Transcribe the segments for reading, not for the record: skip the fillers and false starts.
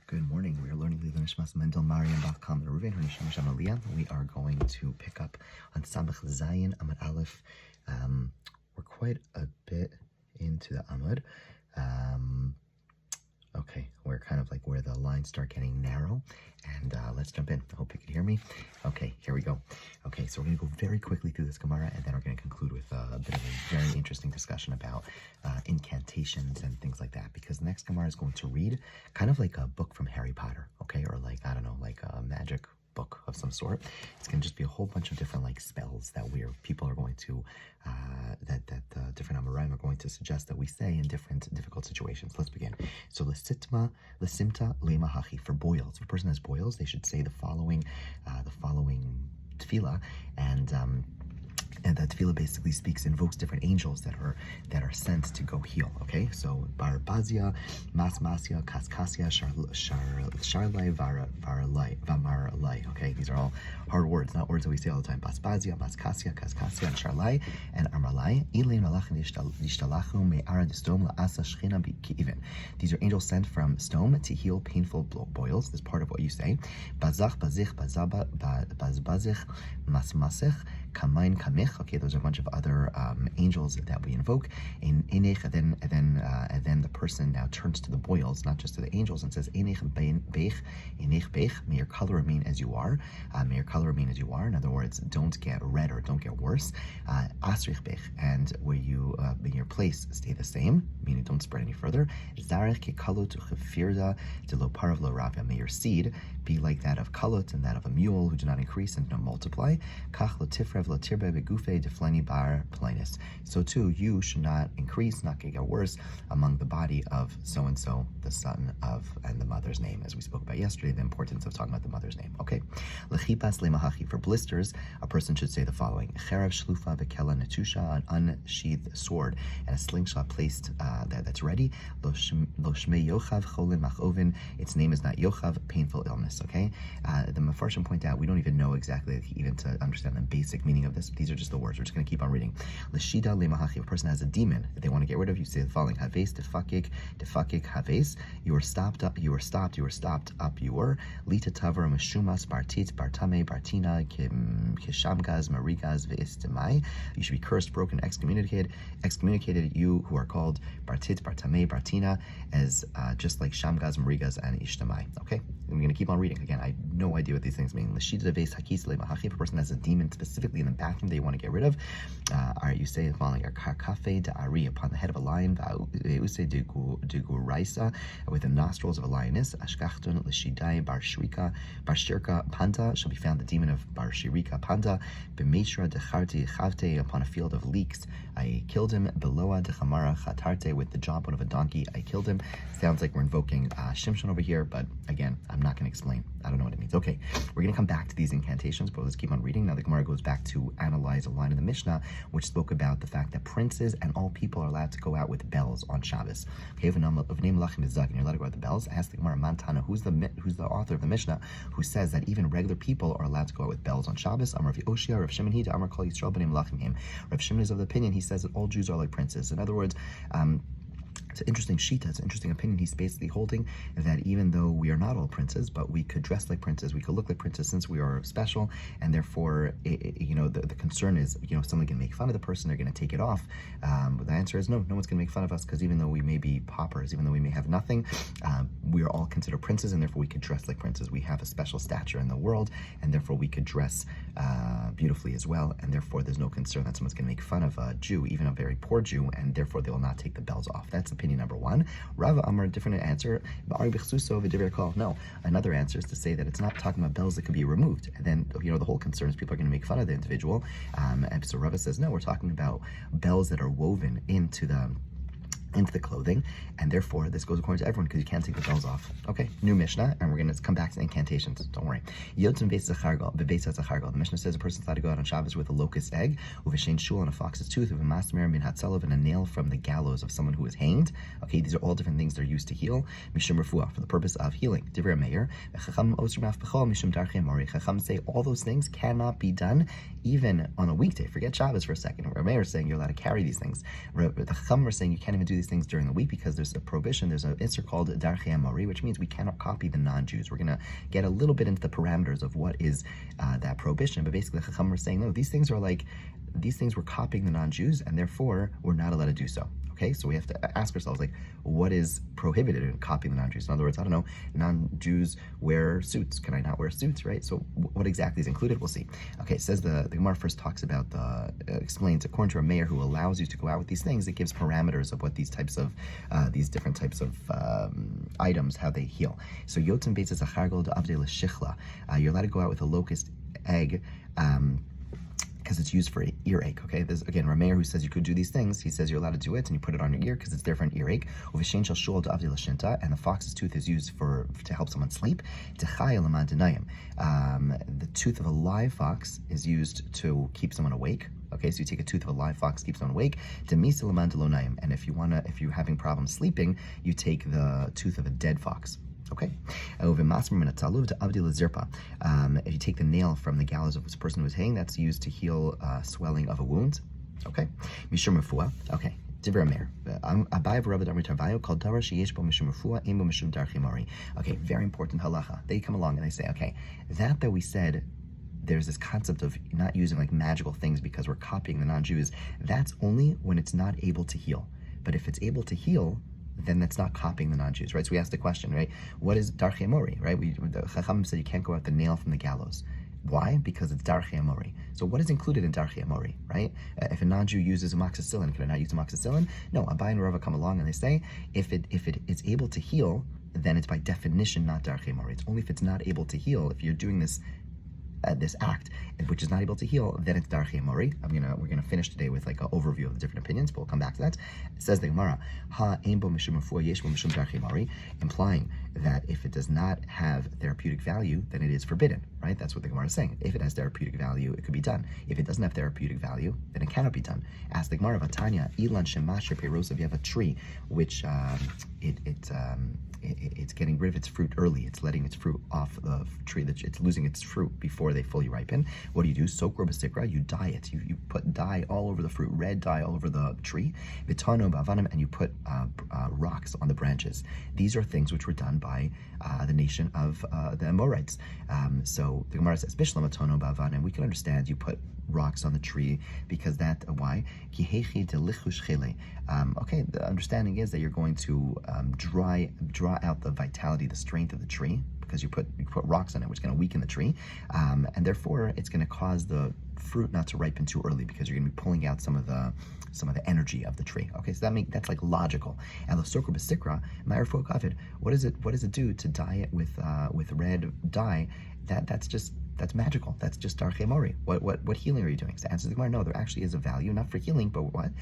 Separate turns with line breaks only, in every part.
Good morning. We are learning Lila Nishmas Mendel Mariam Bachkam Ruven Hanisham Sham Aliyah. We are going to pick up on Samach Zayin Amud Aleph. We're quite a bit into the Amud. Okay, we're kind of like where the lines start getting narrow, and let's jump in. I hope you can hear me. Okay, here we go. Okay, so we're going to go very quickly through this Gemara, and then we're going to conclude with a bit of a very interesting discussion about incantations and things like that, because the next Gemara is going to read kind of like a book from Harry Potter, okay, or like, I don't know, like a magic book of some sort. It's going to just be a whole bunch of different like spells that people are going to that different Amoraim are going to suggest that we say in different difficult situations. Let's begin. So lesimta lemahachi, for boils. If a person has boils, they should say the following tefillah, and that tefillah basically invokes different angels that are sent to go heal. Okay, so bar bazia, masmasya, kaskasya, sharlai, varalai, vamaralai. Okay, these are all hard words, not words that we say all the time. Basbazia, maskasya, kaskasya, and sharlai, and armalai. Ilay malach nishtalachu me'ara distom la'asa shchina ki'ivin. These are angels sent from stone to heal painful boils. This is part of what you say. Bazach, bazich, bazbazich, masmasich, kamain, kamich. Okay, those are a bunch of other angels that we invoke. And then the person now turns to the boils, not just to the angels, and says, Einech beich, einech beich, may your color remain as you are. May your color remain as you are. In other words, don't get red or don't get worse. Asrich beich, and where you in your place stay the same, meaning don't spread any further. Zarech ke kalot uchefirda de lo parav lo ravya. May your seed be like that of kalot and that of a mule, who do not increase and do not multiply. Kach lo tifrev lo tirbe begufe defleni bar plainus. So too, you should not increase, not get worse among the body of so and so, the son of, and the mother's name, as we spoke about yesterday, the importance of talking about the mother's name. Okay, lechipas lemahachi, for blisters, a person should say the following: cherav shlufa v'kela netusha, an unsheathed sword and a slingshot placed that's ready. Lo shmei yochav cholin machovin. Its name is not yochav, painful illness. Okay, the Mefarshim point out we don't even know exactly even to understand the basic meaning of this. These are just the words. We're just going to keep on reading. Leshida lemahachi. If a person has a demon that they want to get rid of, you say the following: Haves defakik haves. You are stopped up. You are stopped. You are stopped up. You were lita tavar mashumas bartit bartame bartina kishamgaz marigaz veistemai. You should be cursed, broken, excommunicated. You who are called bartit bartame bartina, as just like shamgaz marigaz and ishtemai. Okay, I'm going to keep on reading again. I have no idea what these things mean. Leshida ves hakis lemahachi. If a person has a demon specifically in the bathroom that you want to get rid of, you say the following: Kafe da'ari, upon the head of a lion, Va'use deguraisa, with the nostrils of a lioness, Ashkachtun l'shidai barshirka panta, shall be found the demon of barshirika panta, B'meishra decharti chavte, upon a field of leeks, I killed him, Beloa dechamara chatarte, with the jawbone of a donkey, I killed him. Sounds like we're invoking Shimshon over here, but again, I'm not going to explain. I don't know what it means. Okay, we're going to come back to these incantations, but let's keep on reading. Now the Gemara goes back to analyze a line in the Mishnah, which spoke about the fact that princes and all people are allowed to go out with bells on Shabbos. Okay, if a name lachim is zag, and you're allowed to go out with the bells, ask the Gemara, Mantana, who's the author of the Mishnah, who says that even regular people are allowed to go out with bells on Shabbos? Amar Rav Oshia, Rav Shimon Hida, Amar Kol Yisrael b'nei lachim him. Rav Shimon is of the opinion, he says that all Jews are like princes. In other words, it's an interesting shita, it's an interesting opinion. He's basically holding that even though we are not all princes, but we could dress like princes, we could look like princes since we are special, and therefore, the concern is, someone can make fun of the person, they're going to take it off. But the answer is no one's going to make fun of us, because even though we may be paupers, even though we may have nothing, we are all considered princes, and therefore we could dress like princes. We have a special stature in the world, and therefore we could dress beautifully as well, and therefore there's no concern that someone's going to make fun of a Jew, even a very poor Jew, and therefore they will not take the bells off. That's opinion number one. Rava Amar, a different answer. No, another answer is to say that it's not talking about bells that could be removed. And then, the whole concern is people are going to make fun of the individual. And so Rava says, no, we're talking about bells that are woven into the clothing, and therefore this goes according to everyone, because you can't take the bells off. Okay, new Mishnah, and we're going to come back to incantations. Don't worry. The Mishnah says a person's allowed to go out on Shabbos with a locust egg, with a shein shul and a fox's tooth, with a masmer min hatzalav, and a nail from the gallows of someone who is hanged. Okay, these are all different things that are used to heal. Mishum refuah, for the purpose of healing. Divrei Meir, Chacham say all those things cannot be done even on a weekday. Forget Shabbos for a second. Meir is saying you're allowed to carry these things. The Chacham are saying you can't even do these things during the week because there's a prohibition. There's an issur called Darchei Amori, which means we cannot copy the non-Jews. We're going to get a little bit into the parameters of what is that prohibition, but basically the Chacham are saying, no, these things we're copying the non-Jews, and therefore we're not allowed to do so. Okay, so we have to ask ourselves, like, what is prohibited in copying the non-Jews? In other words, I don't know, non-Jews wear suits. Can I not wear suits, right? So what exactly is included? We'll see. Okay, it says the Gemara first talks about, explains, according to a mayor who allows you to go out with these things, it gives parameters of what these different types of items, how they heal. So yotzim beitzes achargol de avdei l'shichla. You're allowed to go out with a locust egg, because it's used for earache, okay? There's, again, Rameir who says you could do these things, he says you're allowed to do it, and you put it on your ear because it's there for an earache. And the fox's tooth is used to help someone sleep. The tooth of a live fox is used to keep someone awake. Okay, so you take a tooth of a live fox, keep someone awake. And if you're having problems sleeping, you take the tooth of a dead fox. Okay. If you take the nail from the gallows of this person who was hanging, that's used to heal swelling of a wound. Okay. Mishum refuah. Okay. Okay, very important halacha. They come along and they say, okay, that we said there's this concept of not using like magical things because we're copying the non-Jews, that's only when it's not able to heal. But if it's able to heal, then that's not copying the non-Jews, right? So we asked the question, right? What is Darchei Amori, right? The Chacham said you can't go out the nail from the gallows. Why? Because it's Darchei Amori. So what is included in Darchei Amori, right? If a non-Jew uses amoxicillin, can I not use amoxicillin? No, Abai and Rava come along and they say, if it is able to heal, then it's by definition not Darchei Amori. It's only if it's not able to heal, if you're doing this act which is not able to heal, then it's Darchei Amori. We're gonna finish today with like an overview of the different opinions, but we'll come back to that. It says the Gemara, Ha ein bo mishum refuah yesh bo mishum Darchei Amori, implying that if it does not have therapeutic value, then it is forbidden, right? That's what the Gemara is saying. If it has therapeutic value, it could be done. If it doesn't have therapeutic value, then it cannot be done. Ask the Gemara, Vatanya, Ilan shemasher peiros, if you have a tree which it's getting rid of its fruit early. It's letting its fruit off the tree. It's losing its fruit before they fully ripen. What do? Sokro b'sikra, you dye it. You put dye all over the fruit, red dye all over the tree. Vitano b'avanim, and you put rocks on the branches. These are things which were done by the nation of the Amorites. So the Gemara says, Bishlam atono b'avanim. We can understand you put rocks on the tree because why? Okay, the understanding is that you're going to draw out the vitality, the strength of the tree, because you put rocks on it, which is going to weaken the tree, and therefore it's going to cause the fruit not to ripen too early because you're going to be pulling out some of the energy of the tree. Okay, so that's like logical. And the sokra b'sikra, ma'arfo kavod. What does it do to dye it with red dye? That's magical. That's just Darchei Amori. What healing are you doing? So answer the Gemara, no, there actually is a value, not for healing, but what?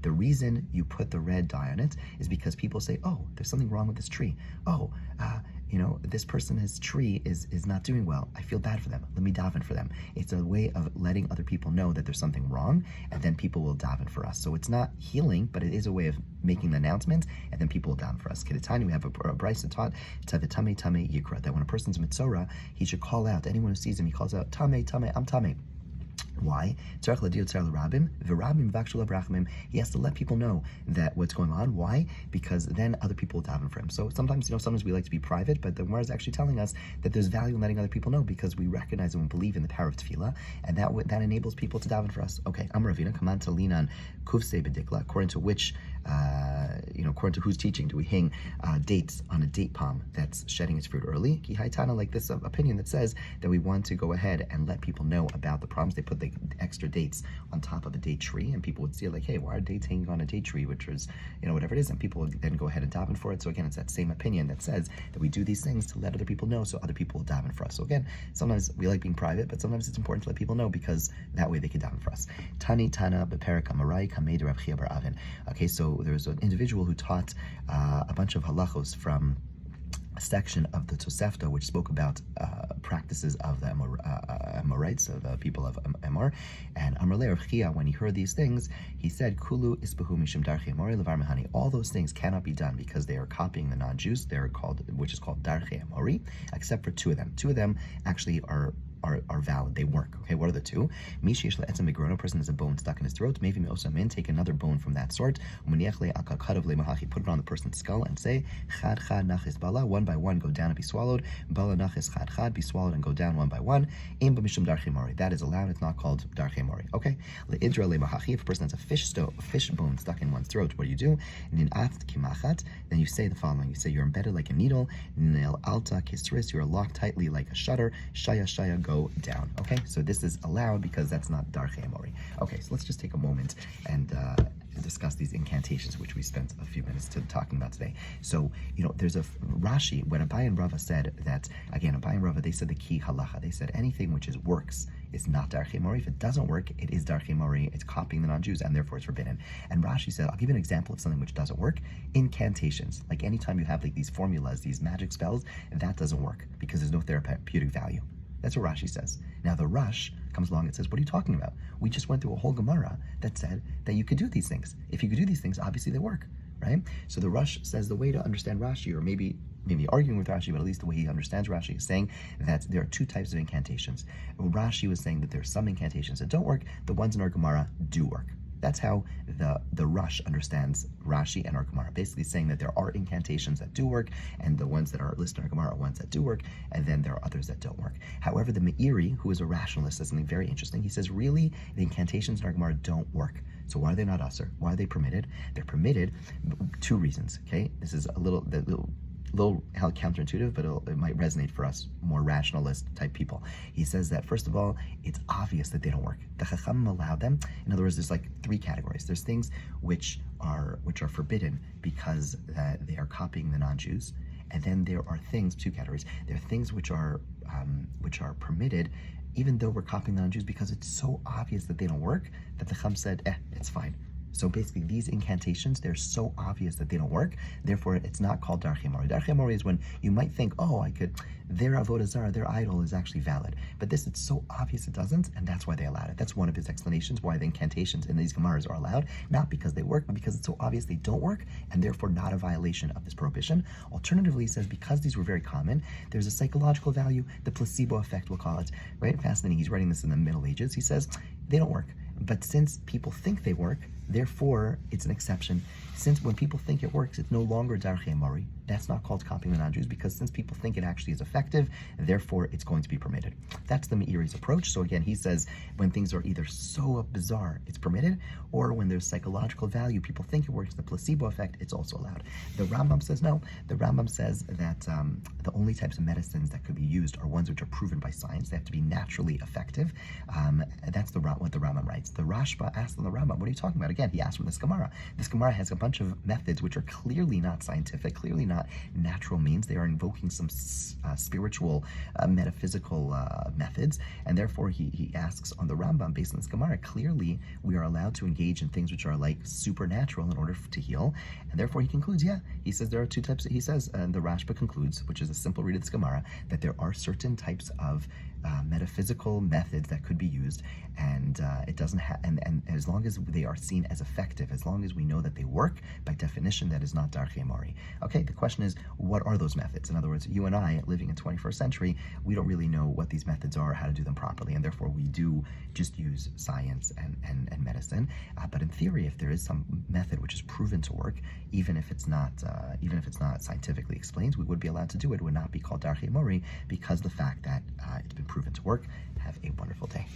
The reason you put the red dye on it is because people say, oh, there's something wrong with this tree. Oh, this person's tree is not doing well. I feel bad for them. Let me daven for them. It's a way of letting other people know that there's something wrong, and then people will daven for us. So it's not healing, but it is a way of making the announcement, and then people will daven for us. Kedetani, we have a brisa taught, Tame Tame Yikra, that when a person's mitzora, he should call out. Anyone who sees him, he calls out, Tame, Tame, I'm Tame. Why? He has to let people know that what's going on. Why? Because then other people will daven for him. So sometimes we like to be private, but the Gemara is actually telling us that there's value in letting other people know because we recognize and we believe in the power of tefillah, and that enables people to daven for us. Okay, Amar Ravina, come on to lean on Kufse Bedikla, according to which, according to whose teaching do we hang dates on a date palm that's shedding its fruit early? Ki haitana, like this opinion that says that we want to go ahead and let people know about the problems. They put the extra dates on top of a date tree, and people would see it like, hey, why are dates hanging on a date tree, which is, whatever it is, and people would then go ahead and daven for it. So again, it's that same opinion that says that we do these things to let other people know so other people will daven for us. So again, sometimes we like being private, but sometimes it's important to let people know because that way they can daven for us. Tani Tana Beperik Amarai Kamei Rav Chia bar Avin. Okay, so there's an individual who taught a bunch of halachos from a section of the Tosefta which spoke about practices of the Amorites, of the people of Amor. And Amar le Rav Chia, when he heard these things, he said, Kulu isbahu mishum darchei Amori levar mehani. All those things cannot be done because they are copying the non-Jews. Which is called darchei Amori, except for two of them. Two of them actually are are valid. They work. Okay, what are the two? Mishish le'etzem migrona, person has a bone stuck in his throat. Maybe me'osamin, take another bone from that sort. Umaniach le'akal kadav le'mahachi, put it on the person's skull and say chad chad nachis bala, one by one go down and be swallowed. Bala nachis chad chad, be swallowed and go down one by one. Im b'mishum darchei mori, that is allowed. It's not called darchei mori. Okay, le'idra le'mahachi, if a person has a fish bone stuck in one's throat, what do? Nin'at kimachat, then you say the following. You say you're embedded like a needle. Nil alta kisris, you're locked tightly like a shutter. Shaya shaya, go down. Okay, so this is allowed because that's not darchei mori. Okay, so let's just take a moment and discuss these incantations, which we spent a few minutes talking about today. So, there's a Rashi, when Abai and Rava said that, again, Abai and Rava, they said the key halacha. They said anything which works is not darchei mori. If it doesn't work, it is darchei mori. It's copying the non-Jews, and therefore it's forbidden. And Rashi said, I'll give you an example of something which doesn't work. Incantations. Like anytime you have like these formulas, these magic spells, that doesn't work because there's no therapeutic value. That's what Rashi says. Now the Rush comes along and says, what are you talking about? We just went through a whole Gemara that said that you could do these things. If you could do these things, obviously they work, right? So the Rush says the way to understand Rashi, or maybe arguing with Rashi, but at least the way he understands Rashi, is saying that there are two types of incantations. Rashi was saying that there are some incantations that don't work. The ones in our Gemara do work. That's how the Rush understands Rashi and our Gemara, basically saying that there are incantations that do work, and the ones that are listed in our Gemara are ones that do work, and then there are others that don't work. However, the Meiri, who is a rationalist, says something very interesting. He says, really, the incantations in our Gemara don't work. So why are they not usher? Why are they permitted? They're permitted, two reasons, okay? This is a little counterintuitive, but it might resonate for us more rationalist type people. He says that, first of all, it's obvious that they don't work. The Chachamim allow them. In other words, there's like three categories. There's things which are forbidden because they are copying the non-Jews, and then there are things, two categories. There are things which are permitted even though we're copying the non-Jews because it's so obvious that they don't work that the Chacham said, it's fine. So basically, these incantations, they're so obvious that they don't work, therefore it's not called darchei mori. Darchei mori is when you might think, their avodah zarah, their idol is actually valid. But this, it's so obvious it doesn't, and that's why they allowed it. That's one of his explanations why the incantations in these Gemaras are allowed, not because they work, but because it's so obvious they don't work, and therefore not a violation of this prohibition. Alternatively, he says, because these were very common, there's a psychological value, the placebo effect, we'll call it, right? Fascinating, he's writing this in the Middle Ages. He says, they don't work. But since people think they work, therefore it's an exception. Since when people think it works, it's no longer darchei mori. That's not called copying the non-Jews, because since people think it actually is effective, therefore it's going to be permitted. That's the Meiri's approach. So again, he says when things are either so bizarre, it's permitted, or when there's psychological value, people think it works, the placebo effect, it's also allowed. The Rambam says no. The Rambam says that the only types of medicines that could be used are ones which are proven by science. They have to be naturally effective. That's what the Rambam writes. The Rashba asked the Rambam, what are you talking about? Again, he asked from this Gemara. This Gemara has a bunch of methods which are clearly not scientific, clearly not natural means. They are invoking some spiritual, metaphysical methods, and therefore he asks on the Rambam, based on this Gemara, clearly we are allowed to engage in things which are like supernatural in order to heal, and therefore he concludes, he says there are two types. He says, and the Rashba concludes, which is a simple read of this Gemara, that there are certain types of metaphysical methods that could be used, and it doesn't have, and as long as they are seen as effective, as long as we know that they work, by definition, that is not darchei mori. Okay, the question is, what are those methods? In other words, you and I, living in 21st century, we don't really know what these methods are, how to do them properly, and therefore we do just use science and medicine. But in theory, if there is some method which is proven to work, even if it's not scientifically explained, we would be allowed to do it. It would not be called darchei mori because the fact that it's been proven to work. Have a wonderful day.